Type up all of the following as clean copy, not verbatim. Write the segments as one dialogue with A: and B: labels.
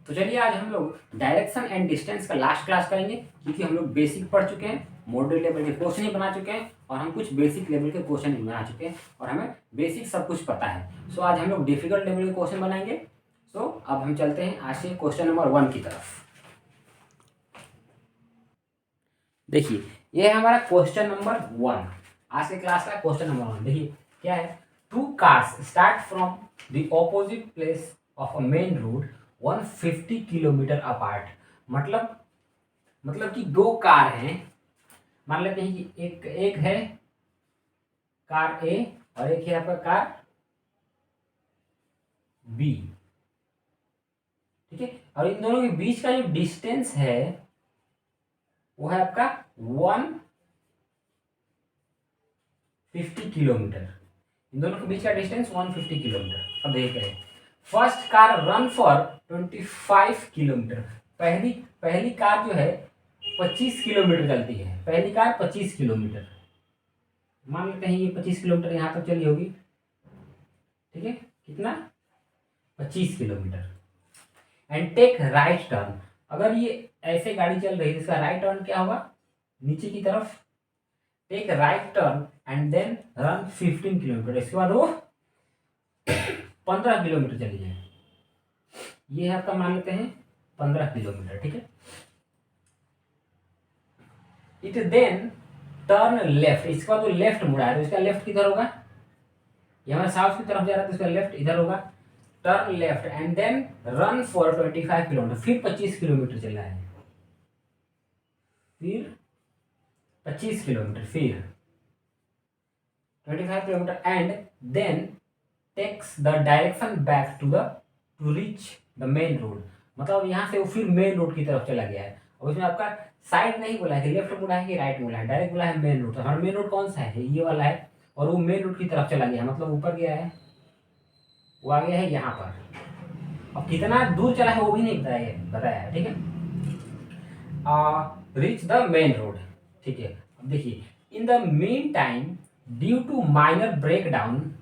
A: तो चलिए आज हम लोग डायरेक्शन एंड डिस्टेंस का लास्ट क्लास करेंगे, क्योंकि हम लोग बेसिक पढ़ चुके हैं, मॉडल लेवल के क्वेश्चन ही बना चुके हैं और हम कुछ बेसिक लेवल के क्वेश्चन भी बना चुके हैं और हमें बेसिक सब कुछ पता है। सो आज हम लोग डिफिकल्ट लेवल के क्वेश्चन बनाएंगे। सो अब हम चलते हैं आज से क्वेश्चन नंबर 1 की तरफ। देखिए ये है हमारा क्वेश्चन नंबर 1, आज के क्लास का क्वेश्चन नंबर 1। देखिए क्या है, 2 cars start from the opposite place of a main road 150 kilometre apart. मतलब कि 2 कार हैं, मान लेते हैं कि एक है कार ए और एक है आपका कार बी, ठीक है। और इन दोनों के बीच का जो डिस्टेंस है वो है आपका 150 किलोमीटर। इन दोनों के बीच का डिस्टेंस 150 किलोमीटर। अब देख रहे हैं, first car run for 25 kilometre. पहली कार जो है 25 किलोमीटर चलती है। पहली कार 25 किलोमीटर, मान लेते हैं ये 25 किलोमीटर यहाँ तक चली होगी, ठीक है। कितना? 25 kilometre. And take right turn. अगर ये ऐसे गाड़ी चल रही है, इसका राइट टर्न क्या होगा? नीचे की तरफ। Take right turn and then run 15 kilometre. इसके बाद वो 15 किलोमीटर चली जाए। ये है आपका, मान लेते हैं 15 किलोमीटर, ठीक है। It then turn left. इसका तो लेफ्ट मुड़ा है, तो इसका लेफ्ट किधर होगा? ये हमारा साउथ की तरफ जा रहा है, तो इसका लेफ्ट इधर होगा। Turn left and then run for 25 kilometre. फिर 25 किलोमीटर चला है, फिर 25 किलोमीटर, फिर 25 kilometre and then takes the direction back to reach the main road. मतलब यहाँ से वो फिर मेन रोड की तरफ चला गया है। और उसमें आपका साइड नहीं बोला है कि लेफ्ट मुड़ा है कि राइट मुड़ा है, डायरेक्ट बोला है मेन रोड। तो हमारा मेन रोड कौन सा है? ये वाला है। और वो मेन रोड की तरफ चला गया, मतलब ऊपर गया है, वो आ गया है यहाँ पर। अब कितना दूर चला है वो भी नहीं बताया है, ठीक है। रीच द मेन रोड, ठीक है। अब देखिए, in the mean time due to minor breakdown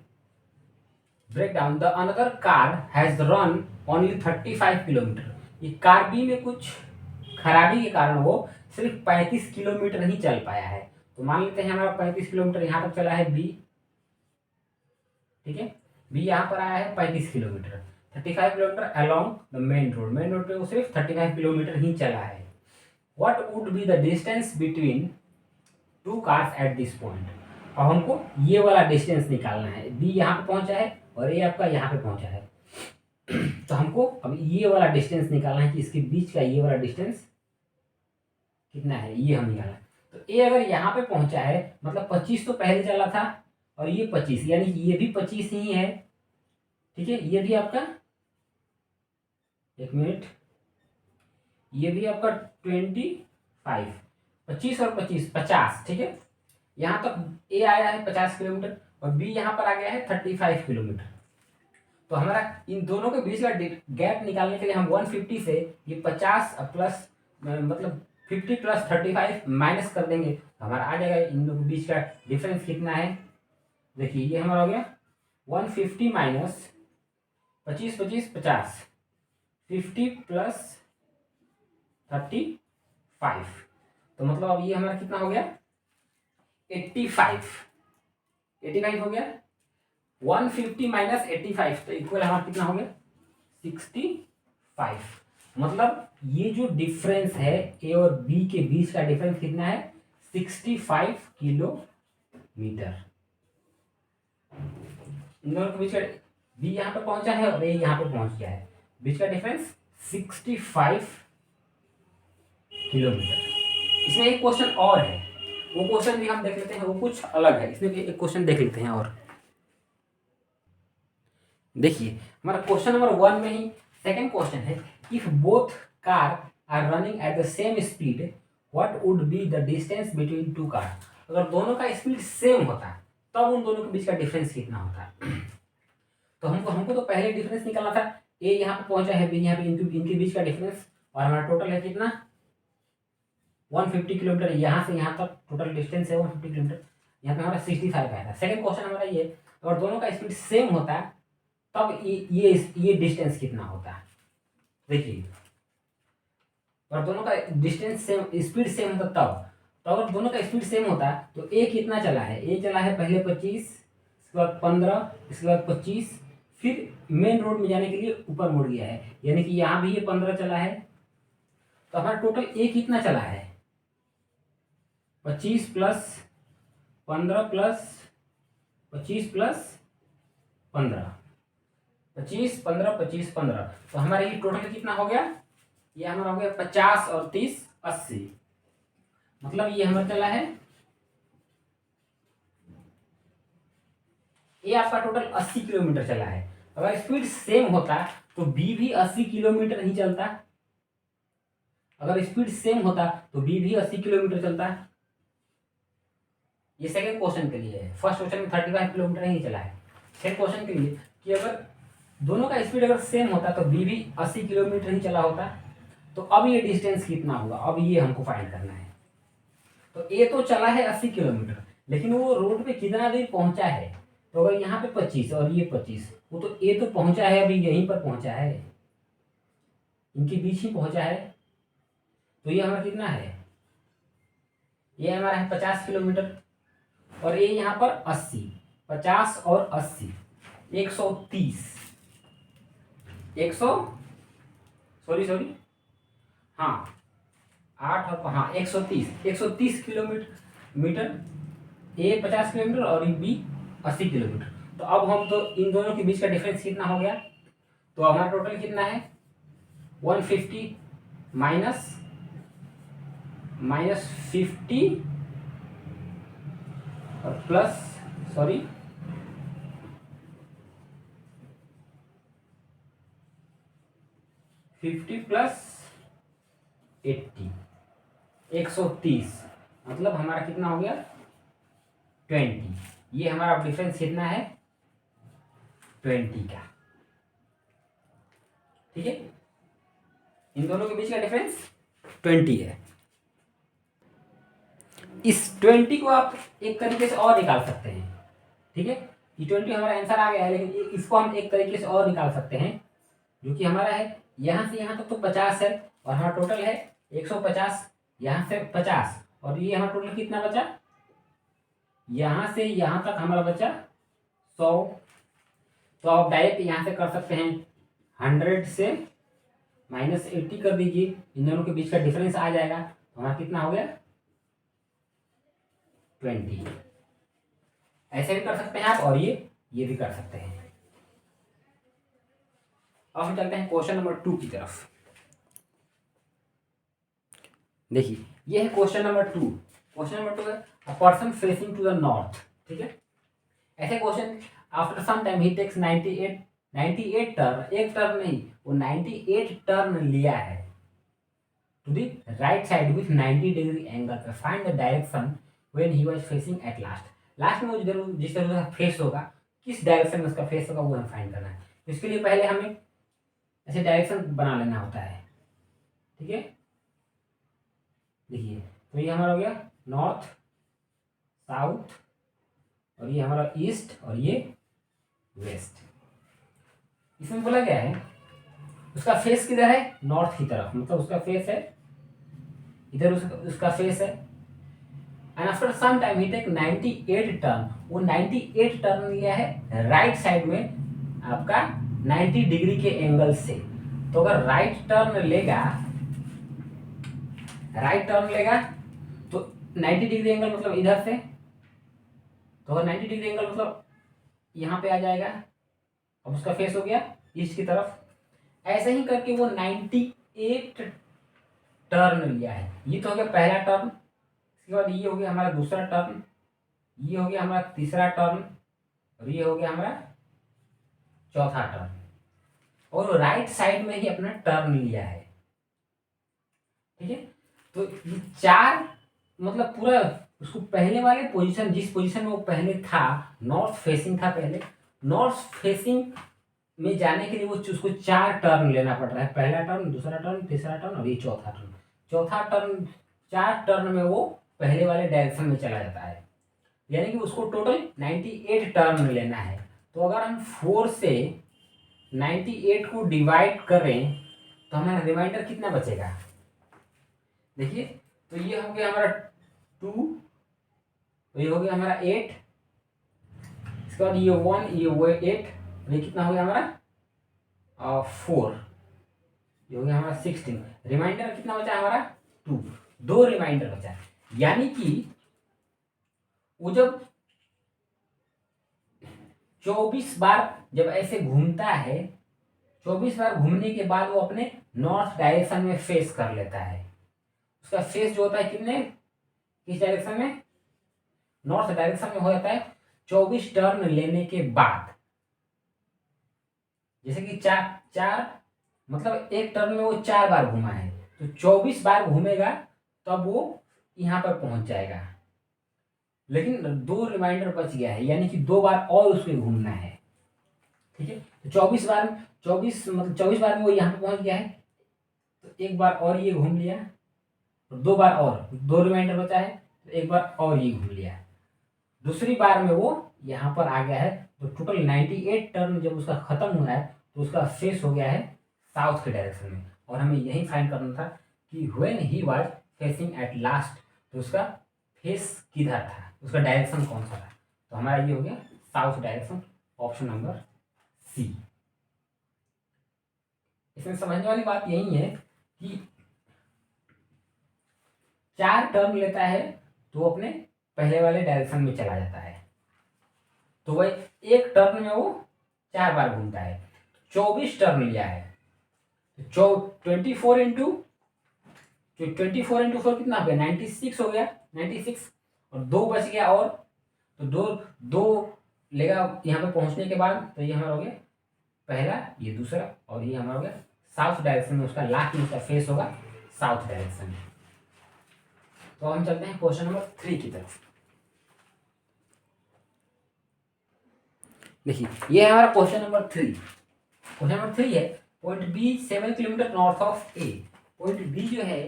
A: the another car has run only 35 kilometre. ये कार बी में कुछ खराबी के कारण वो सिर्फ 35 किलोमीटर ही चल पाया है। तो मान लेते हैं हमारा 35 किलोमीटर यहाँ तक चला है बी, ठीक है। बी यहाँ पर आया है 35 kilometre, 35 kilometre along the main road पे वो सिर्फ 35 किलोमीटर ही चला है। What would be the distance between 2 cars at this point. अब हमको ये वाला डिस्टेंस निकालना है। बी यहाँ पे पहुंचा है और ए आपका यहाँ पे पहुंचा है। तो हमको अब ये वाला डिस्टेंस निकालना है कि इसके बीच का ये वाला डिस्टेंस कितना है, ये हम निकालना है। तो ए अगर यहाँ पे पहुंचा है, मतलब 25 तो पहले चला था और ये 25, यानी कि ये भी 25 ही है, ठीक है। ये भी आपका, एक मिनट, ये भी आपका 25, 25 और 25 50, ठीक है। यहाँ तक ए आया है 50 किलोमीटर और बी यहाँ पर आ गया है 35 किलोमीटर। तो हमारा इन दोनों के बीच का गैप निकालने के लिए हम 150 से ये 50 प्लस मतलब 50 प्लस 35 माइनस कर देंगे, तो हमारा आ जाएगा इन दोनों के बीच का डिफरेंस कितना है। देखिए ये हमारा हो गया 150 माइनस 25 25 50, 50 प्लस 35, तो मतलब अब ये हमारा कितना हो गया? 85 हो गया। 150 माइनस 85 तो इक्वल हमारा कितना हो गया? 65। मतलब ये जो डिफरेंस है ए और बी के बीच का डिफरेंस कितना है? 65 किलोमीटर। इन दोनों के बीच का, बी यहाँ पे पहुंचा है और ए यहाँ पे पहुंच गया है, बीच का डिफरेंस 65 किलोमीटर। इसमें एक क्वेश्चन और है, वो क्वेश्चन भी हम देख लेते हैं, वो कुछ अलग है। इसमें एक क्वेश्चन देख लेते हैं और देखिए हमारा क्वेश्चन नंबर 1 में ही सेकंड क्वेश्चन है, if both car are running at the same speed what would be the distance between 2 car. अगर दोनों का स्पीड सेम होता तब उन दोनों के बीच का डिफरेंस कितना होता। तो हमको तो पहले डिफरेंस निकालना था, ए यहाँ पे पहुंचा है, बी यहाँ पे, इनके बीच का डिफरेंस, और हमारा टोटल है कितना? 150 किलोमीटर। यहाँ से यहाँ तक टोटल डिस्टेंस है 150 किलोमीटर। यहाँ पे हमारा 65 आया था। सेकंड क्वेश्चन हमारा ये, अगर दोनों का स्पीड सेम होता तब ये डिस्टेंस कितना होता है। देखिए, और दोनों का डिस्टेंस सेम, स्पीड सेम होता तब, तो अगर दोनों का स्पीड सेम होता तो ए कितना चला है, ए चला है पहले 25, इसके बाद 15, इसके बाद 25, फिर मेन रोड में जाने के लिए ऊपर मुड़ गया है, यानी कि यहाँ भी ये 15 चला है। तो हमारा टोटल ए कितना चला है, 25 प्लस 15 प्लस 25 प्लस 15, 25 15 25 15, तो हमारा ये टोटल कितना हो गया, ये हमारा हो गया 50 और 30 80, मतलब ये हमारा चला है, ये आपका टोटल 80 किलोमीटर चला है। अगर स्पीड सेम होता तो बी भी 80 किलोमीटर ही चलता, अगर स्पीड सेम होता तो बी भी 80 किलोमीटर चलता। ये सेकंड क्वेश्चन के लिए है, फर्स्ट क्वेश्चन में 35 किलोमीटर ही चला है। सेकंड क्वेश्चन के लिए कि अगर दोनों का स्पीड अगर सेम होता तो बी भी 80 किलोमीटर ही चला होता, तो अब ये डिस्टेंस कितना हुआ, अब ये हमको फाइंड करना है। तो ए तो चला है 80 किलोमीटर, लेकिन वो रोड पे कितना देर पहुंचा है, तो अगर यहाँ पे 25 और ये 25, वो तो ए तो पहुंचा है, अभी यहीं पर पहुंचा है, इनके बीच ही पहुंचा है, तो ये हमारा कितना है, ये हमारा है 50 किलोमीटर, और ये यहाँ पर 80, 50 और 80 130, 100 सॉरी हाँ 8 और हाँ 130 किलोमीटर, ए 50 किलोमीटर और बी 80 किलोमीटर। तो अब हम तो इन दोनों के बीच का डिफरेंस कितना हो गया, तो हमारा टोटल कितना है 150 माइनस 50 और प्लस 50 प्लस 80 130, मतलब हमारा कितना हो गया 20। ये हमारा डिफरेंस कितना है 20 का, ठीक है, इन दोनों के बीच का डिफरेंस 20 है। इस 20 को आप एक तरीके से और निकाल सकते हैं, ठीक है, ये 20 हमारा आंसर आ गया है, लेकिन इसको हम एक तरीके से और निकाल सकते हैं, जो कि हमारा है यहाँ से यहाँ तक तो 50 है, और हमारा टोटल है 150, यहाँ से 50, और ये हमारा टोटल कितना बचा, यहाँ से यहाँ तक हमारा बचा 100। तो आप डायरेक्ट यहाँ से कर सकते हैं, 100 से -80 कर दीजिए, इन दोनों के बीच का डिफरेंस आ जाएगा, तो हमारा कितना हो गया 20। ऐसे भी कर सकते हैं आप, और ये भी कर सकते हैं। अब हम चलते हैं क्वेश्चन नंबर 2 की तरफ। देखिए, ये है क्वेश्चन नंबर 2। क्वेश्चन नंबर 2 है a person facing to the north, ठीक है। ऐसे question, after some time he takes 98 turn, एक टर्न नहीं, वो 98 टर्न लिया है to the right side with 90 degree angle पे, find the direction when he was facing at last में वो जिस तरह से फेस होगा, किस डायरेक्शन में उसका फेस होगा, वो हमें फाइंड करना है। तो इसके लिए पहले हमें ऐसे डायरेक्शन बना लेना होता है, ठीक है। देखिए, तो ये हमारा हो गया नॉर्थ, साउथ, और ये हमारा ईस्ट, और ये वेस्ट। इसमें बोला गया है उसका फेस किधर है, नॉर्थ की तरफ, मतलब उसका फेस है इधर, उसका फेस है। And after some time he take 98 turn, वो 98 टर्न लिया है राइट साइड में आपका 90 डिग्री के एंगल से। तो अगर राइट टर्न लेगा तो 90 डिग्री एंगल मतलब इधर से, तो अगर 90 डिग्री एंगल मतलब यहाँ पे आ जाएगा, अब उसका फेस हो गया ईस्ट की तरफ। ऐसे ही करके वो 98 टर्न लिया है। ये तो हो गया पहला टर्न, इसके बाद ये हो गया हमारा दूसरा टर्न, ये हो गया हमारा तीसरा टर्न, और ये हो गया हमारा चौथा टर्न, और राइट साइड में ही अपना टर्न लिया है, ठीक है। तो ये 4 मतलब पूरा उसको पहले वाले पोजीशन, जिस पोजीशन में वो पहले था, नॉर्थ फेसिंग था पहले, नॉर्थ फेसिंग में जाने के लिए वो उसको 4 टर्न लेना पड़ रहा है, पहला टर्न, दूसरा टर्न, तीसरा टर्न, और ये चौथा टर्न। 4 टर्न में वो पहले वाले डायरेक्शन में चला जाता है, यानी कि उसको टोटल 98 टर्न लेना है। तो अगर हम 4 से 98 को डिवाइड करें तो हमारा रिमाइंडर कितना बचेगा, देखिए। तो ये हो गया हमारा 2, तो ये हो गया हमारा 8, इसके बाद ये 1, ये 8, ये कितना हो गया हमारा 4, ये हो गया हमारा 16। रिमाइंडर कितना बचा हमारा 2, 2 रिमाइंडर बचा। यानी कि वो जब 24 बार जब ऐसे घूमता है, 24 बार घूमने के बाद वो अपने नॉर्थ डायरेक्शन में फेस कर लेता है। उसका फेस जो होता है किस डायरेक्शन में, नॉर्थ डायरेक्शन में हो जाता है 24 टर्न लेने के बाद। जैसे कि चार मतलब एक टर्न में वो 4 बार घूमा है, तो 24 बार घूमेगा तब वो यहाँ पर पहुंच जाएगा। लेकिन 2 रिमाइंडर बच गया है, यानी कि 2 बार और उसमें घूमना है, ठीक है। तो 24 बार में वो यहाँ पे पहुंच गया है, तो एक बार और ये घूम लिया, और 2 बार और, 2 रिमाइंडर बचा है, तो एक बार और ये घूम लिया। दूसरी बार में वो यहाँ पर आ गया है, तो टोटल 98 टर्न जब उसका खत्म हुआ है तो उसका फेस हो गया है साउथ के डायरेक्शन में। और हमें यही फाइंड करना था कि when he was facing at last, तो उसका फेस किधर था, उसका डायरेक्शन कौन सा था। तो हमारा ये हो गया south direction, option number c. इसमें समझने वाली बात यही है कि 4 टर्न लेता है तो अपने पहले वाले डायरेक्शन में चला जाता है, तो वह एक टर्न में वो 4 बार घूमता है। 24 टर्न लिया है, तो 24 इंटू 4 कितना हो गया, 96 हो गया, 96, और 2 बच गया, और तो दो लेगा यहाँ पे पहुंचने के बाद। तो ये हमारा हो गया पहला, ये दूसरा, और ये हमारा हो गया साउथ डायरेक्शन में उसका लास्ट में उसका फेस होगा साउथ डायरेक्शन में। तो हम चलते हैं क्वेश्चन नंबर 3 की तरफ। देखिए ये है हमारा क्वेश्चन नंबर 3। क्वेश्चन नंबर 3 है, point b 7 kilometre north of a. Point b जो है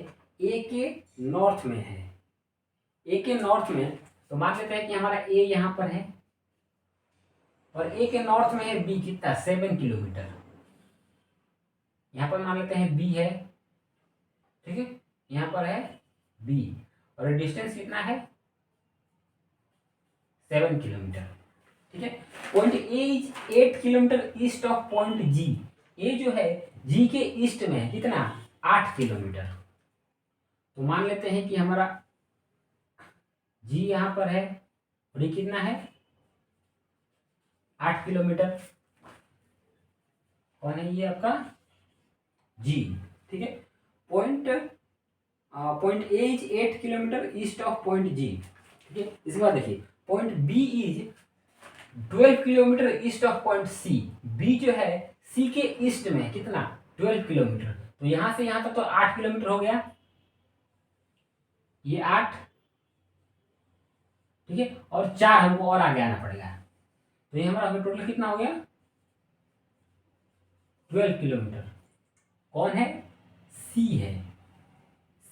A: ए के नॉर्थ में है, ए के नॉर्थ में। तो मान लेते हैं कि हमारा ए यहाँ पर है, और ए के नॉर्थ में है बी, कितना 7 किलोमीटर। यहाँ पर मान लेते हैं बी है, ठीक है, यहाँ पर है बी, और डिस्टेंस कितना है 7 किलोमीटर, ठीक है। Point A is 8 kilometre east of point G. A जो है जी के ईस्ट में है, कितना 8 किलोमीटर। तो मान लेते हैं कि हमारा जी यहाँ पर है, और ये कितना है 8 किलोमीटर। कौन है ये आपका जी, ठीक है। Point A is 8 kilometre east of point G, ठीक है। इसके बाद देखिए point B is 12 kilometre east of point C. B जो है सी के ईस्ट में कितना 12 किलोमीटर। तो यहां से यहां तक तो 8 किलोमीटर हो गया, ये 8, ठीक है, और 4 हमको और आगे आना पड़ेगा। तो ये हमारा टोटल कितना हो गया 12 किलोमीटर। कौन है सी है,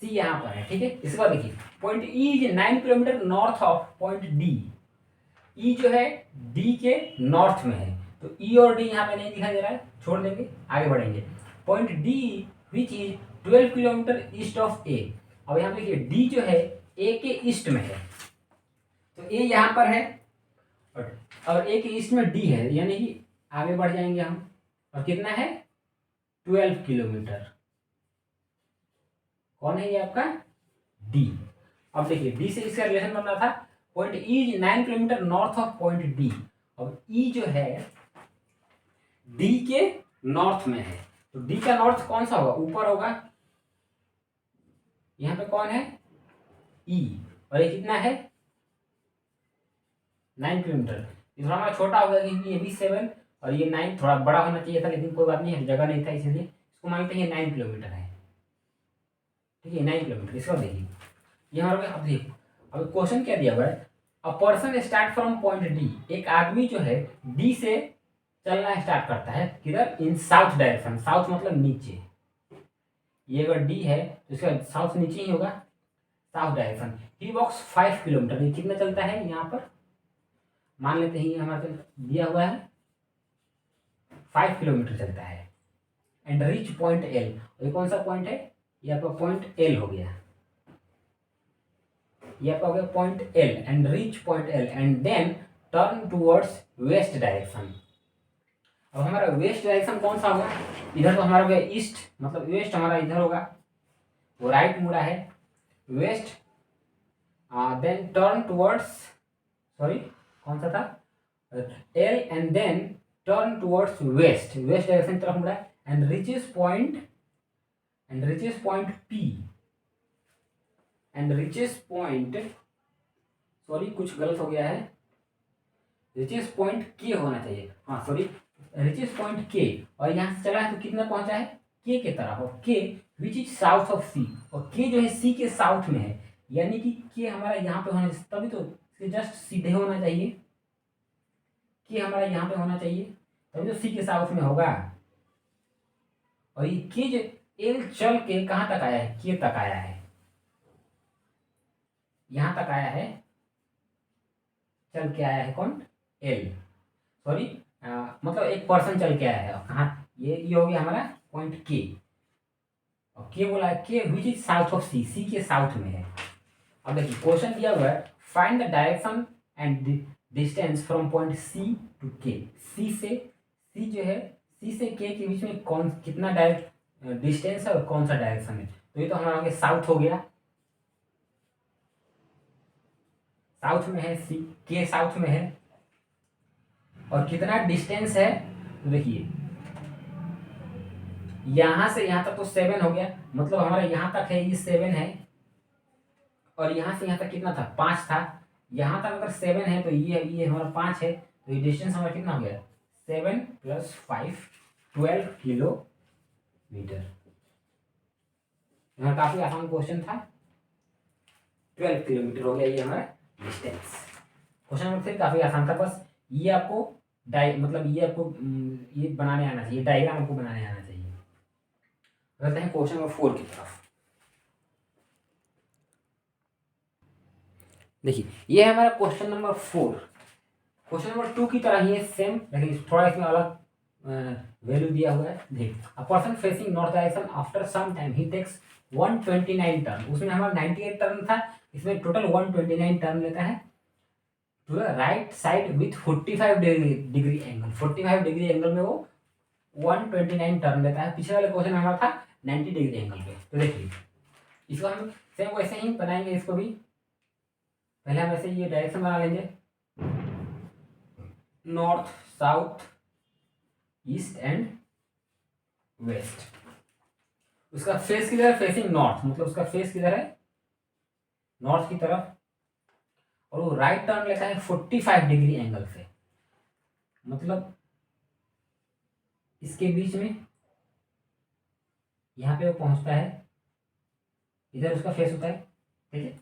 A: सी यहां पर है, ठीक है। इसके बाद देखिए point E is 9 kilometre north of point D. E जो है डी के नॉर्थ में है, तो ई और डी यहाँ पे नहीं दिखाई दे रहा है, छोड़ देंगे, आगे बढ़ेंगे। Point D which is 12 kilometre east of A. अब यहाँ पे देखिए डी जो है ए के ईस्ट में है, तो ए यहाँ पर है, और ए के ईस्ट में डी है, यानी कि आगे बढ़ जाएंगे हम, और कितना है 12 किलोमीटर। कौन है ये आपका डी। अब देखिए डी से इसका रिलेशन बन रहा था, point E is 9 kilometre north of point D. अब ई जो है डी के नॉर्थ में है, तो डी का नॉर्थ कौन सा होगा, ऊपर होगा। यहाँ पे कौन है ई, और ये कितना है 9 किलोमीटर। ये थोड़ा हमारा छोटा हो गया क्योंकि ये भी 7 और ये 9 थोड़ा बड़ा होना चाहिए था, लेकिन कोई बात नहीं है, जगह नहीं था, इसलिए इसको मानते हैं 9 किलोमीटर है, ठीक है 9 किलोमीटर। इसको देखिए ये हमारा। अब देखिए अब क्वेश्चन क्या दिया हुआ है, a person start from point D. एक आदमी जो है डी से चलना स्टार्ट करता है, किधर इन साउथ डायरेक्शन, साउथ मतलब नीचे। ये अगर डी है तो इसका साउथ नीचे ही होगा, साउथ डायरेक्शन। ही वॉक्स 5 किलोमीटर। ये कितना चलता है यहाँ पर, मान लेते हैं ये हमारा दिया हुआ है 5 किलोमीटर चलता है, एंड रीच पॉइंट एल। ये कौन सा पॉइंट है, ये आपका पॉइंट एल हो गया, ये आपका हो गया point l and reach point l and then turn towards west direction. अब हमारा वेस्ट डायरेक्शन कौन सा होगा, इधर तो हमारा हो गया ईस्ट, मतलब वेस्ट हमारा इधर होगा, वो राइट मुड़ा है west, then turn towards, sorry कौन सा था, l and then turn towards west, west direction की तरफ मुड़ा है and reaches point p and reaches point, sorry कुछ गलत हो गया है, रिचेस पॉइंट के होना चाहिए, हाँ सॉरी रिचेस पॉइंट के, और यहाँ से चला है तो कितना पहुंचा है के के तरफ, और के विच इज साउथ ऑफ सी, और के जो है सी के साउथ में है, यानी कि के हमारा यहाँ पे होना चाहिए, तभी तो इसके जस्ट सीधे होना चाहिए, के हमारा यहाँ पे होना चाहिए, तभी तो सी के साउथ में होगा। और ये के जो एल चल के कहाँ तक आया है, के तक आया है, यहाँ तक आया है, चल के आया है कौन, एल, सॉरी मतलब एक पर्सन चल के आया है, और कहाँ ये हो गया हमारा पॉइंट के, और के बोला है के विच इज साउथ ऑफ सी, सी के साउथ में है। अब देखिए क्वेश्चन दिया हुआ है find the direction and distance from point c to k, c से, सी जो है सी से के बीच में कौन कितना डायरेक्ट डिस्टेंस है और कौन सा डायरेक्शन है, तो ये तो हमारा आगे साउथ हो गया, साउथ में है सी, के साउथ में है, और कितना डिस्टेंस है, तो देखिए यहां से यहां तक तो 7 हो गया, मतलब हमारा यहां तक है ये 7 है, और यहां से यहां तक कितना था 5 था, यहां तक अगर 7 है तो ये हमारा 5 है, तो ये डिस्टेंस हमारा कितना हो गया 7 + 5 12 किलोमीटर। यहाँ काफी आसान क्वेश्चन था, 12 किलोमीटर हो गया ये हमारा डिस्टेंस। क्वेश्चन नंबर 3 काफी आसान था, बस ये आपको मतलब ये आपको ये बनाने आना चाहिए, डायग्राम आपको बनाने आना चाहिए। रहते हैं क्वेश्चन नंबर 4 की तरफ। देखिए ये है हमारा क्वेश्चन नंबर 4, क्वेश्चन नंबर 2 की तरह ही है सेम, लेकिन थोड़ा इसमें अलग वैल्यू दिया हुआ है। देख a person facing north direction after some time he takes 129 turn, उसमें हमारा 98 टर्न था, इसमें टोटल 129 टर्न लेता है to the right side with 45 degree angle, 45 degree angle में वो 129 टर्न लेता है। पिछले वाले क्वेश्चन में हमारा था 90 डिग्री एंगल पे। तो देखिए इसको हम सेम वैसे ही बनाएंगे, इसको भी पहले हम ऐसे ये डायरेक्शन बना लेंगे, north south east and west. उसका फेस किधर है, फेसिंग नॉर्थ, मतलब उसका फेस किधर है नॉर्थ की तरफ, और वो राइट टर्न लेता है 45 डिग्री एंगल से, मतलब इसके बीच में यहाँ पे वो पहुंचता है, इधर उसका फेस होता है, ठीक है।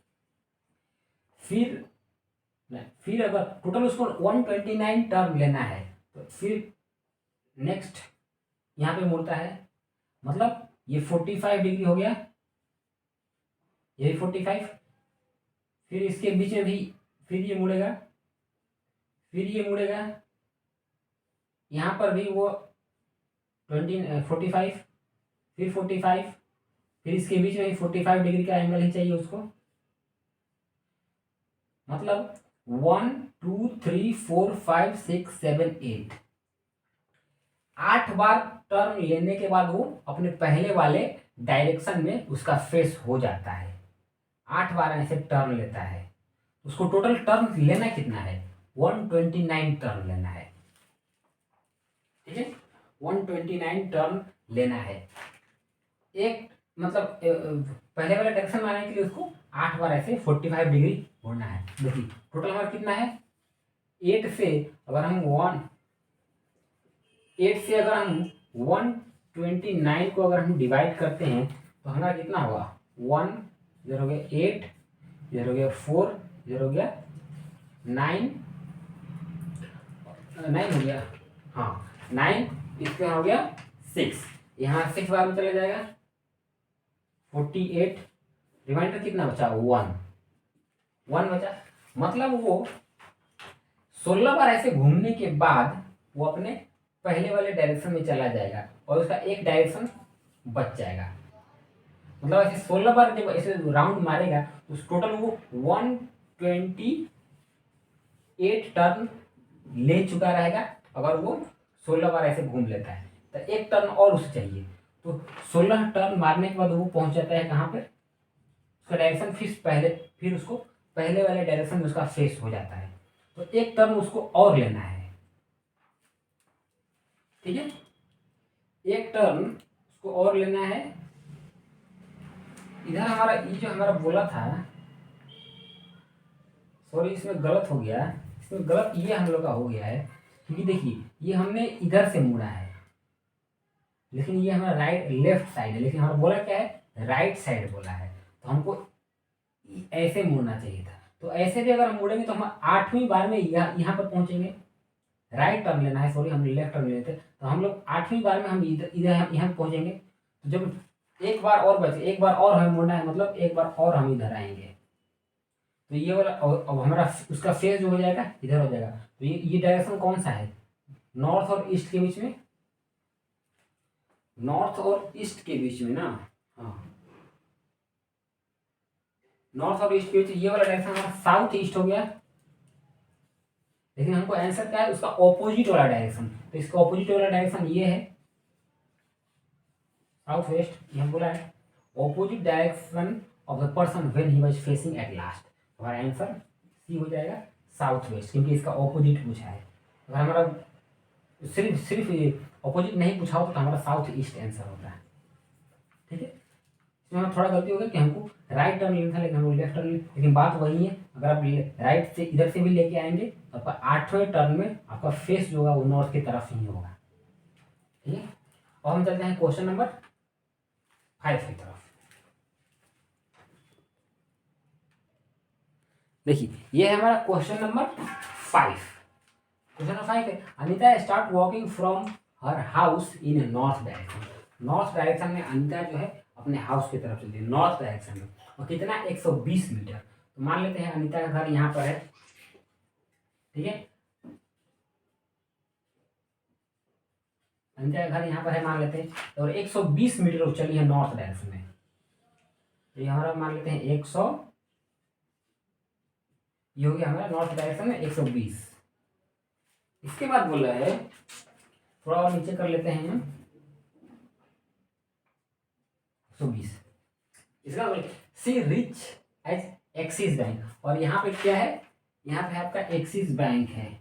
A: फिर अगर टोटल उसको 129 टर्न लेना है तो फिर नेक्स्ट यहाँ पे मुड़ता है, मतलब ये 45 डिग्री हो गया, ये 45, फिर इसके बीच में भी फिर ये मुड़ेगा, फिर ये मुड़ेगा, यहाँ पर भी वो 45, फिर 45, फिर इसके बीच में 45 डिग्री का एंगल ही चाहिए उसको, मतलब 1 2 3 4 5 6 7 8 8 बार टर्न लेने के बाद वो अपने पहले वाले डायरेक्शन में उसका फेस हो जाता है। 8 बार ऐसे टर्न लेता है, उसको टोटल टर्न लेना कितना है 129 टर्न लेना है, ठीक है 129 टर्न लेना है। एक मतलब पहले वाले डायरेक्शन में आने के लिए उसको 8 बार ऐसे 45 डिग्री मुड़ना है। देखिए टोटल हमारा कितना है 8 से अगर हम 129 को अगर हम डिवाइड करते हैं तो हमारा कितना होगा 1 इधर हो गया 8, इधर हो गया 4, इधर हो गया 9 हो गया, हाँ 9, इसके हो गया 6, यहाँ 6 बार में चला जाएगा 48, रिमाइंडर कितना बचा 1 बचा, मतलब वो 16 बार ऐसे घूमने के बाद वो अपने पहले वाले डायरेक्शन में चला जाएगा और उसका एक डायरेक्शन बच जाएगा। मतलब ऐसे 16 बार जब ऐसे राउंड मारेगा तो टोटल वो 128 टर्न ले चुका रहेगा अगर वो 16 बार ऐसे घूम लेता है। तो एक टर्न और उसे चाहिए, तो 16 टर्न मारने के बाद वो पहुंच जाता है कहाँ पे, उसका डायरेक्शन फिर उसको पहले वाले डायरेक्शन में उसका फेस हो जाता है। तो एक टर्न उसको और लेना है, ठीक है, एक टर्न उसको और लेना है। इधर हमारा ये जो हमारा बोला था, सॉरी इसमें गलत हो गया, इसमें गलत ये हम लोग का हो गया है, क्योंकि देखिए ये हमने इधर से मुड़ा है, लेकिन ये हमारा राइट लेफ्ट साइड है, लेकिन हमारा बोला क्या है, राइट साइड बोला है। तो हमको ऐसे मुड़ना चाहिए था। तो ऐसे भी अगर हम मुड़ेंगे तो हम 8वीं बार में यहाँ पर पहुंचेंगे। राइट टर्न लेना है, सॉरी हम लेफ्ट टर्न लेते, तो हम लोग 8वीं बार में हम इधर इधर यहाँ पहुंचेंगे। तो जब एक बार और बचे, एक बार और हमें मुड़ना है, मतलब एक बार और हम इधर आएंगे, तो ये वाला अब हमारा उसका फेस जो हो जाएगा इधर हो जाएगा। तो ये डायरेक्शन कौन सा है, नॉर्थ और ईस्ट के बीच में, नॉर्थ और ईस्ट के बीच में ना, हाँ नॉर्थ और ईस्ट के बीच ये वाला डायरेक्शन हमारा साउथ ईस्ट हो गया। लेकिन हमको आंसर क्या है, उसका ऑपोजिट वाला डायरेक्शन, तो इसका ऑपोजिट वाला डायरेक्शन ये है साउथ वेस्ट, ये हम बोला है opposite direction of the person when he was facing at last. हमारा आंसर सी हो जाएगा साउथ वेस्ट, क्योंकि इसका ऑपोजिट पूछा है। अगर हमारा सिर्फ ऑपोजिट नहीं पूछा हो तो हमारा साउथ ईस्ट आंसर होता है, ठीक है। इसमें हमें थोड़ा गलती हो गई कि हमको राइट टर्न लेना था, लेकिन हम लोग लेफ्ट टर्न, लेकिन बात वही है, अगर आप राइट से इधर से भी लेके आएंगे तो आपका 8वें टर्न में आपका फेस जो होगा वो नॉर्थ की तरफ ही होगा, ठीक है। और हम चलते हैं क्वेश्चन नंबर 5 की तरफ। देखिए ये है हमारा क्वेश्चन नंबर 5। क्वेश्चन नंबर 5 है, Anita start walking from her house in north direction. North direction में अनिता जो है अपने हाउस की तरफ चलती है नॉर्थ डायरेक्शन में, और कितना 120 मीटर। तो मान लेते हैं अनिता का घर यहाँ पर है, ठीक है, अनिता का घर यहाँ पर है मान लेते हैं, और 120 मीटर वो चली है नॉर्थ डायरेक्शन में। तो ये हमारा मान लेते हैं 100, ये हो गया हमारा नॉर्थ डायरेक्शन में 120। इसके बाद बोल रहा है, थोड़ा और नीचे कर लेते हैं हम 120। इसका सी रिच एज एक्सिस बैंक, और यहाँ पे क्या है, यहाँ पे आपका एक्सिस बैंक है,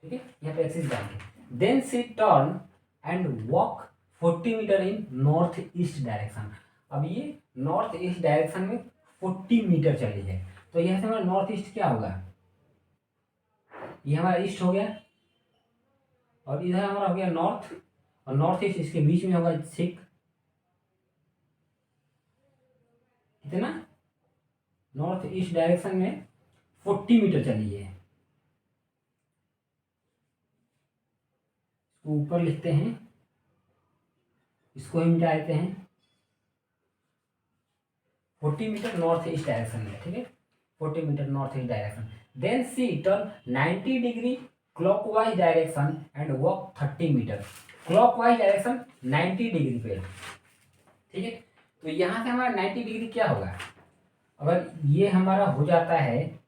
A: ठीक है, यहाँ पे एक्सिस बैंक है। Then she turn and walk 40 meter in north east direction. अब ये नॉर्थ ईस्ट डायरेक्शन में 40 मीटर चली है, तो यहाँ से हमारा नॉर्थ ईस्ट क्या होगा, ये हमारा ईस्ट हो गया, और इधर हमारा हो गया नॉर्थ, और नॉर्थ ईस्ट इसके बीच में होगा 6, कितना, नॉर्थ ईस्ट डायरेक्शन में 40 मीटर चली है। ऊपर लिखते हैं, इसको ही मिटा देते हैं, 40 मीटर नॉर्थ ईस्ट डायरेक्शन में, ठीक है, 40 meter north east direction. Then she turn 90 degree clockwise direction and walk 30 meter. Clockwise direction 90 degree पे, ठीक है। तो यहाँ से हमारा 90 डिग्री क्या होगा, अगर ये हमारा हो जाता है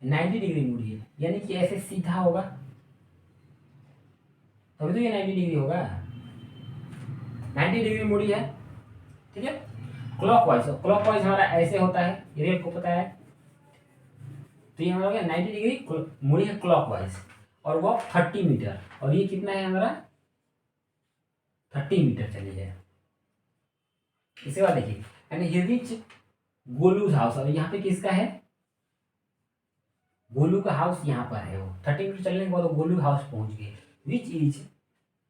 A: 90 डिग्री मुड़िए, यानी कि ऐसे सीधा होगा, तभी तो ये 90 डिग्री होगा, 90 डिग्री मुड़ी है, ठीक है। क्लॉकवाइज, क्लॉकवाइज हमारा ऐसे होता है, ये आपको पता है। तो ये हमारा 90 डिग्री मुड़ी है क्लॉकवाइज, और वो 30 मीटर, और ये कितना है हमारा 30 मीटर चली है। इसके बाद देखिए, and he reach Golu's house, और यहाँ पे किसका है, गोलू का हाउस यहाँ पर है, वो 30 मीटर चलने के बाद वो गोलू हाउस पहुंच गए, विच is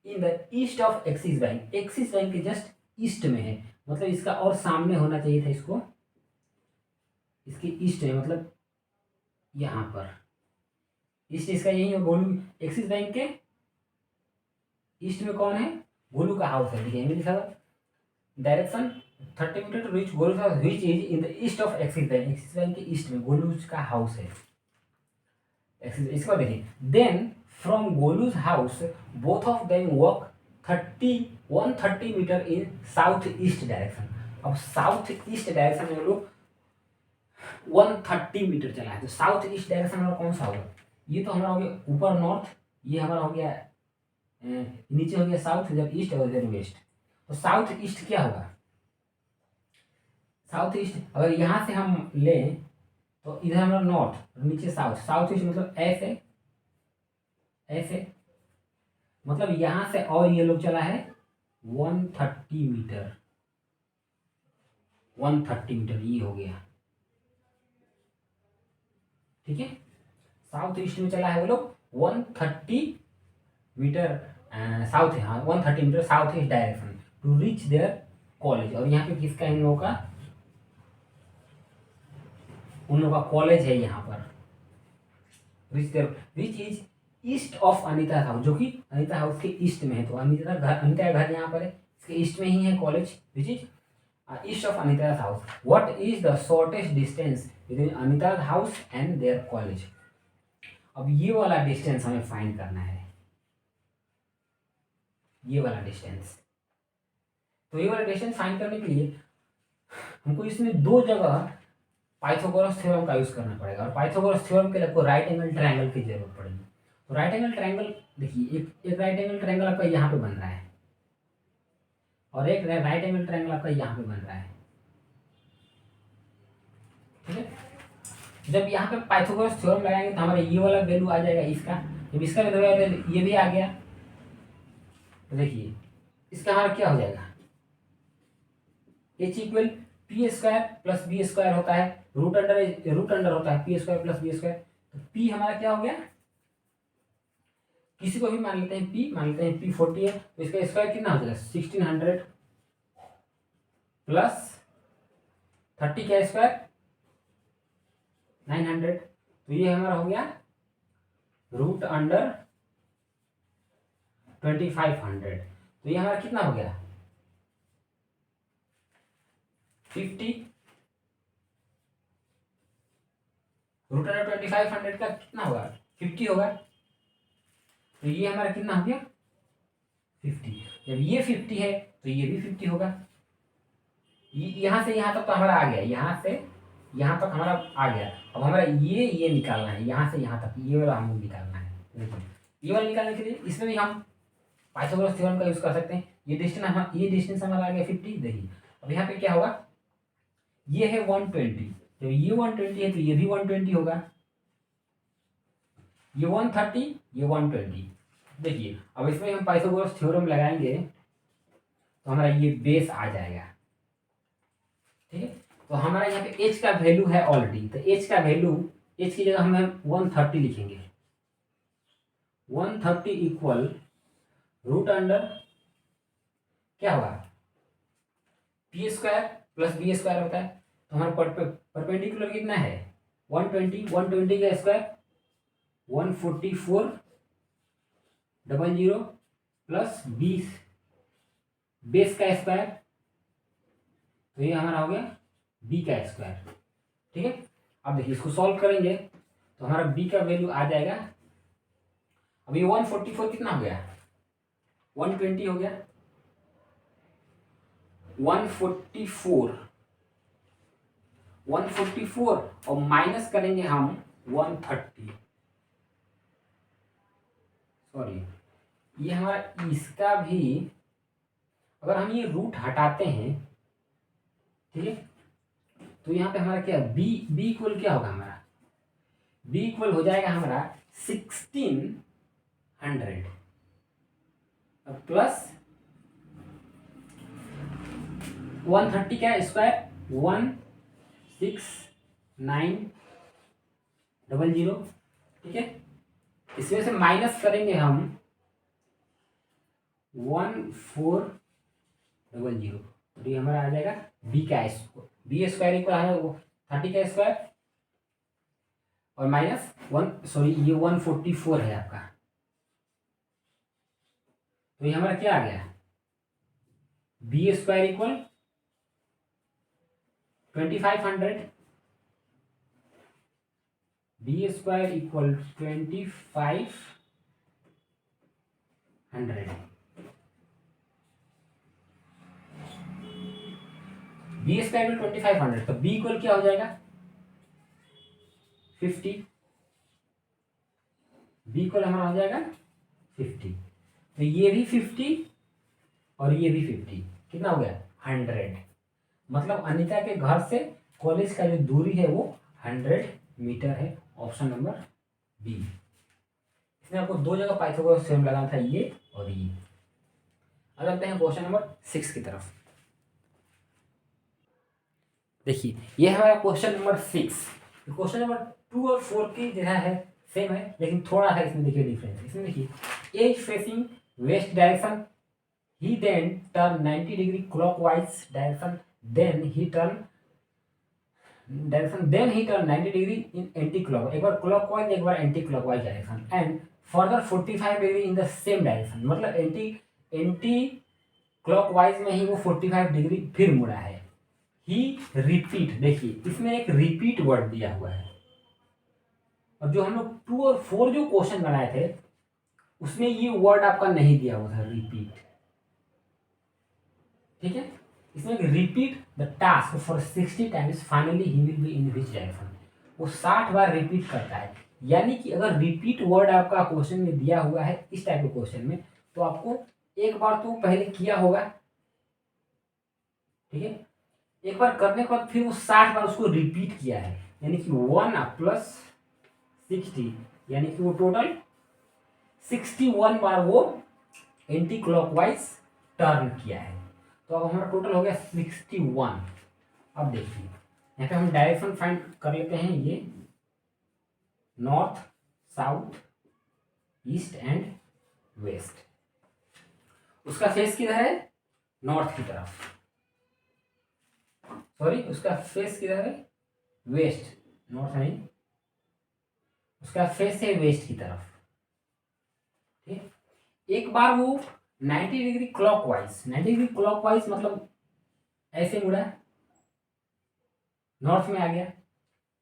A: in the east of Axis bank. Axis bank के जस्ट ईस्ट में है, मतलब इसका और सामने होना चाहिए था, इसको इसके ईस्ट है, मतलब यहाँ पर ईस्ट इसका यही है, गोलू एक्सिस बैंक के ईस्ट में कौन है, गोलू का हाउस है, देखिए लिखा हुआ direction 30 meter to reach Golu house which is in the east of Axis bank. Axis bank के ईस्ट में गोलू का हाउस है, एक्सिस। इसको देखिए, then from Golu's house both of them walk 130 meter in south east direction. अब साउथ ईस्ट डायरेक्शन में लोग 130 metre चला है, तो साउथ ईस्ट डायरेक्शन हमारा कौन सा होगा? ये तो हमारा हो गया ऊपर नॉर्थ, ये हमारा हो गया नीचे हो गया साउथ, इधर ईस्ट और इधर वेस्ट। तो साउथ ईस्ट क्या होगा? साउथ ईस्ट अगर यहाँ से हम लें तो इधर हमारा नॉर्थ, नीचे साउथ, साउथ ईस्ट मतलब ऐसे ऐसे, मतलब यहाँ से और ये लोग चला है 130 मीटर, 130 मीटर ये हो गया, ठीक है। साउथ ईस्ट में चला है वो लोग 130 मीटर साउथ, हाँ 130 meter south east direction to reach their college. और यहाँ पे किसका, इन लोगों का, उन लोगों का कॉलेज है यहाँ पर। विच is east of Anita house, जो कि अनीता हाउस के ईस्ट में है। तो अनीता का घर यहाँ पर है, इसके ईस्ट में ही है college, which is east of Anita house. What is the shortest distance between Anita house and their college? अब ये वाला डिस्टेंस हमें फाइंड करना है, ये वाला डिस्टेंस। तो ये वाला डिस्टेंस फाइंड करने के लिए हमको इसमें दो जगह पाइथागोरस थ्योरम का यूज करना पड़ेगा, और पाइथागोरस थ्योरम के लिए आपको राइट एंगल ट्रायंगल की जरूरत पड़ेगी। तो राइट एंगल ट्रायंगल देखिए, एक राइट एंगल ट्रायंगल आपका यहाँ पे बन रहा है, और एक राइट एंगल ट्रायंगल आपका यहाँ पे बन रहा है, ठीक है। जब यहाँ पे पाइथागोरस थ्योरम लगाएंगे तो हमारा ये वाला वैल्यू आ जाएगा इसका, जब इसका वैल्यू आएगा तो ये भी आ गया। तो देखिए इसका हमारा क्या हो जाएगा, H equal P square plus B square होता है, रूट अंडर होता है P square plus B square. तो पी हमारा क्या हो गया, किसी को भी मान लेते हैं पी, मान लेते हैं पी 40 है, तो इसका स्क्वायर कितना हो जाएगा 1600 प्लस 30 का स्क्वायर 900। तो ये हमारा हो गया रूट अंडर 2500। तो ये हमारा कितना हो गया 50, रूट अंडर 2500 का कितना होगा 50 होगा। तो ये हमारा कितना हो गया 50। जब ये 50 है तो ये भी 50 होगा। यहाँ से यहाँ तक तो हमारा आ गया, यहाँ से यहाँ तक हमारा आ गया। अब हमारा ये निकालना है, यहाँ से यहाँ तक ये वाला हमें निकालना है। देखो ये वाला निकालने के लिए इसमें भी हम पाइथागोरस थ्योरम का यूज कर सकते हैं। ये डिस्टेंस हमारा आ गया 50। देखिए अब यहाँ पे क्या होगा, ये है 120, जब ये 120 है तो ये भी 120 होगा, ये 130 ये 120। देखिए अब इसमें हम पाइथागोरस थ्योरम लगाएंगे तो हमारा ये बेस आ जाएगा, ठीक है। तो हमारा यहाँ पे h का वैल्यू है ऑलरेडी, तो h का वैल्यू, h की जगह हम 130 लिखेंगे। 130 इक्वल रूट अंडर क्या होगा P square plus B square होता है। तो हमारा परपेंडिकुलर कितना है 120, 120 का स्क्वायर 144 00 प्लस 20 बेस का स्क्वायर, तो ये हमारा हो गया b का स्क्वायर, ठीक है। अब देखिए इसको सॉल्व करेंगे तो हमारा b का वैल्यू आ जाएगा। अब ये 144 कितना हो गया 120 हो गया, 144 और माइनस करेंगे हम 130, सॉरी ये हमारा इसका भी, अगर हम ये रूट हटाते हैं, ठीक है, तो यहाँ पे हमारा क्या b इक्वल क्या होगा हमारा b इक्वल हो जाएगा हमारा 1600 प्लस 130 का स्क्वायर 16900, ठीक है। इसमें से माइनस करेंगे हम 1400, तो ये हमारा आ जाएगा बी का स्क्वायर, बी स्क्वायर इक्वल है 30 का स्क्वायर और माइनस 144 है आपका। तो ये हमारा क्या आ गया B square equal 2500, B square equal 2500 100, B square में 2500, तो बी इक्वल क्या हो जाएगा 50, बी इक्वल हमारा हो जाएगा 50, तो ये भी 50 और ये भी 50, कितना हो गया 100। मतलब अनीता के घर से कॉलेज का जो दूरी है वो 100 मीटर है। Option number B. इसमें आपको दो जगह पाइथागोरस थ्योरम लगाना था, ये और ये। अब चलते हैं क्वेश्चन नंबर 6 की तरफ। देखिए ये है हमारा क्वेश्चन नंबर 6। क्वेश्चन नंबर 2 और 4 की जो है सेम है, लेकिन थोड़ा है इसमें देखिए डिफरेंस। इसमें देखिए as facing west direction, he then turn 90 degree clockwise direction, then he turn 90 degree in anti clockwise, एक बार clockwise एक बार anti clockwise direction, and further 45 degree in the same direction। मतलब anti clockwise में ही वो 45 degree फिर मुड़ा है। ही repeat, देखिए इसमें एक रिपीट वर्ड दिया हुआ है, और जो हम लोग 2 और 4 जो क्वेश्चन बनाए थे उसमें ये वर्ड आपका नहीं दिया हुआ था रिपीट, ठीक है। इसमें repeat the task for 60 times, finally he will be in which direction. वो 60 बार रिपीट करता है, यानी कि अगर रिपीट वर्ड आपका क्वेश्चन में दिया हुआ है इस टाइप के क्वेश्चन में, तो आपको एक बार तो पहले किया होगा, ठीक है। एक बार करने के बाद फिर वो 60 बार उसको रिपीट किया है, यानी कि 1 प्लस 60, यानी कि वो टोटल 61 बार वो एंटी क्लॉकवाइज टर्न किया है। तो अब हमारा टोटल हो गया 61। अब देखिए यहाँ पे हम डायरेक्शन फाइंड कर लेते हैं, ये north, south, east and west. उसका फेस किधर है, नॉर्थ की तरफ, सॉरी उसका फेस किधर है, वेस्ट, नॉर्थ नहीं, उसका फेस है वेस्ट की तरफ, ठीक। एक बार वो 90 डिग्री क्लॉकवाइज, 90 डिग्री क्लॉकवाइज मतलब ऐसे मुड़ा, नॉर्थ में आ गया,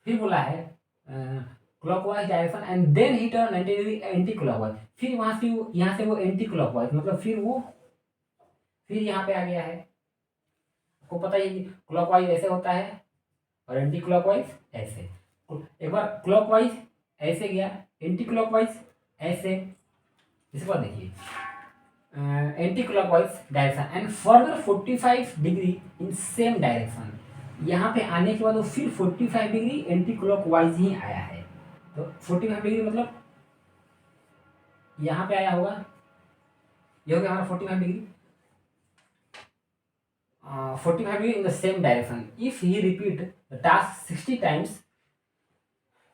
A: फिर बोला है clockwise direction and then he turn 90 degree anti clockwise, फिर वहां से वो यहाँ से वो एंटी क्लॉकवाइज, मतलब फिर यहाँ पे आ गया है। आपको पता ही क्लॉकवाइज ऐसे होता है और एंटी क्लॉकवाइज ऐसे। एक बार क्लॉकवाइज ऐसे गया, एंटी क्लॉकवाइज ऐसे। इसके बाद देखिए anti clockwise direction and further 45 degree in same direction. यहाँ पे आने के बाद वो फिर 45 डिग्री एंटी क्लॉकवाइज ही आया है। तो 45 डिग्री मतलब यहाँ पे आया होगा, ये हो गया हमारा 45 degree. 45 degree in the same direction. If he repeat the task 60 times,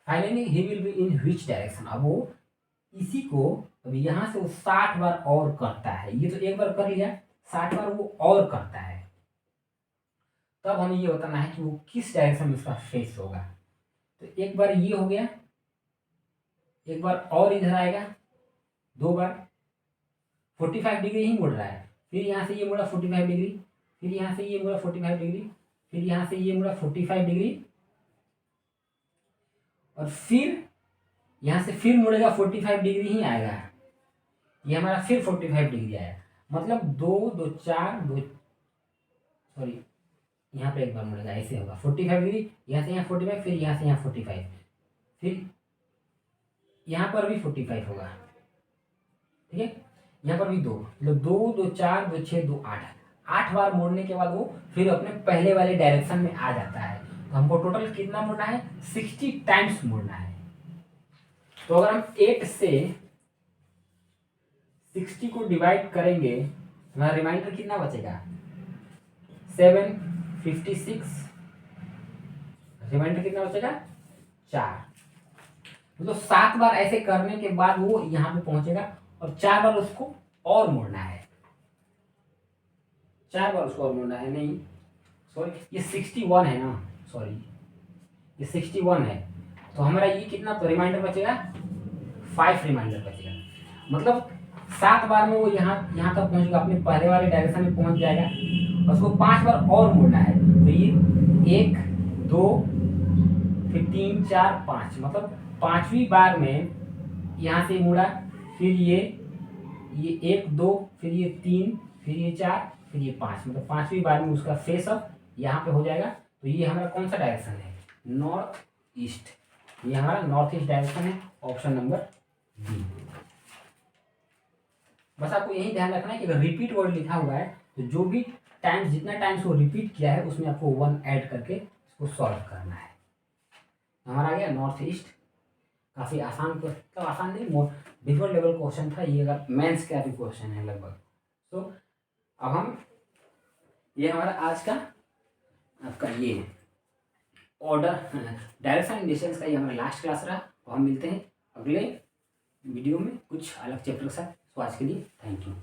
A: finally he will be in which direction? अब वो इसी को अब यहाँ से वो 60 बार और करता है। ये तो एक बार कर लिया, 60 बार वो और करता है। तब हमें ये बताना है कि वो किस डायरेक्शन में उसका फेस होगा। तो एक बार ये हो गया, एक बार और इधर आएगा, 2 बार 45 डिग्री ही मुड़ रहा है, फिर यहाँ से ये मुड़ा 45 डिग्री, फिर यहाँ से ये मुड़ा 45 डिग्री, फिर यहाँ से ये मुड़ा 45 डिग्री, और फिर यहाँ से फिर मुड़ेगा 45 डिग्री ही आएगा। ये हमारा फिर 45 डिग्री आया, मतलब 2 2 4 2, सॉरी यहाँ पे एक बार मुड़ेगा, ऐसे होगा 45 डिग्री, यहाँ से यहाँ 45, फिर यहाँ से यहाँ 45, फिर यहाँ पर भी 45 होगा, ठीक है। यहाँ पर भी 2, मतलब 2 2 4 2 6 2 8, 8 बार मोड़ने के बाद वो फिर अपने पहले वाले डायरेक्शन में आ जाता है। तो हमको टोटल कितना मोड़ना है, 60 टाइम्स मोड़ना है। तो अगर हम 8 से 60 को डिवाइड करेंगे, हमारा रिमाइंडर कितना बचेगा, 7 56, रिमाइंडर कितना बचेगा 4। तो 7 बार ऐसे करने के बाद वो यहाँ पे पहुंचेगा, और 4 बार उसको और मोड़ना है, 4 बार उसको और मोड़ना है। नहीं सॉरी, ये 61 है ना, सॉरी ये 61 है। तो हमारा ये कितना तो रिमाइंडर बचेगा, 5 रिमाइंडर बचेगा। मतलब 7 बार में वो यहाँ तक पहुँचेगा, अपने पहले वाले डायरेक्शन में पहुँच जाएगा, और उसको 5 बार और मोड़ना है। तो ये 1 2 फिर 3 4 5, मतलब 5वीं बार में यहाँ से मुड़ा, फिर ये ये 1 2 फिर ये 3 फिर ये 4 फिर ये 5, मतलब 5वीं बार में उसका फेस अप यहाँ पे हो जाएगा। तो ये हमारा कौन सा डायरेक्शन है, नॉर्थ ईस्ट, ये हमारा नॉर्थ ईस्ट डायरेक्शन है, ऑप्शन नंबर बी। बस आपको यही ध्यान रखना है कि अगर रिपीट वर्ड लिखा हुआ है तो जो भी टाइम्स, जितना टाइम्स वो रिपीट किया है उसमें आपको 1 ऐड करके इसको सॉल्व करना है। हमारा आ गया नॉर्थ ईस्ट। काफ़ी आसान, मतलब आसान नहीं, विजुअल लेवल क्वेश्चन था ये, अगर मेंस का भी क्वेश्चन है लगभग। तो अब हम, ये हमारा आज का आपका ये ऑर्डर डायरेक्शन एंड डिस्टेंस का ये हमारा लास्ट क्लास रहा। तो हम मिलते हैं अगले वीडियो में कुछ अलग चैप्टर के साथ। तो आज के लिए थैंक यू।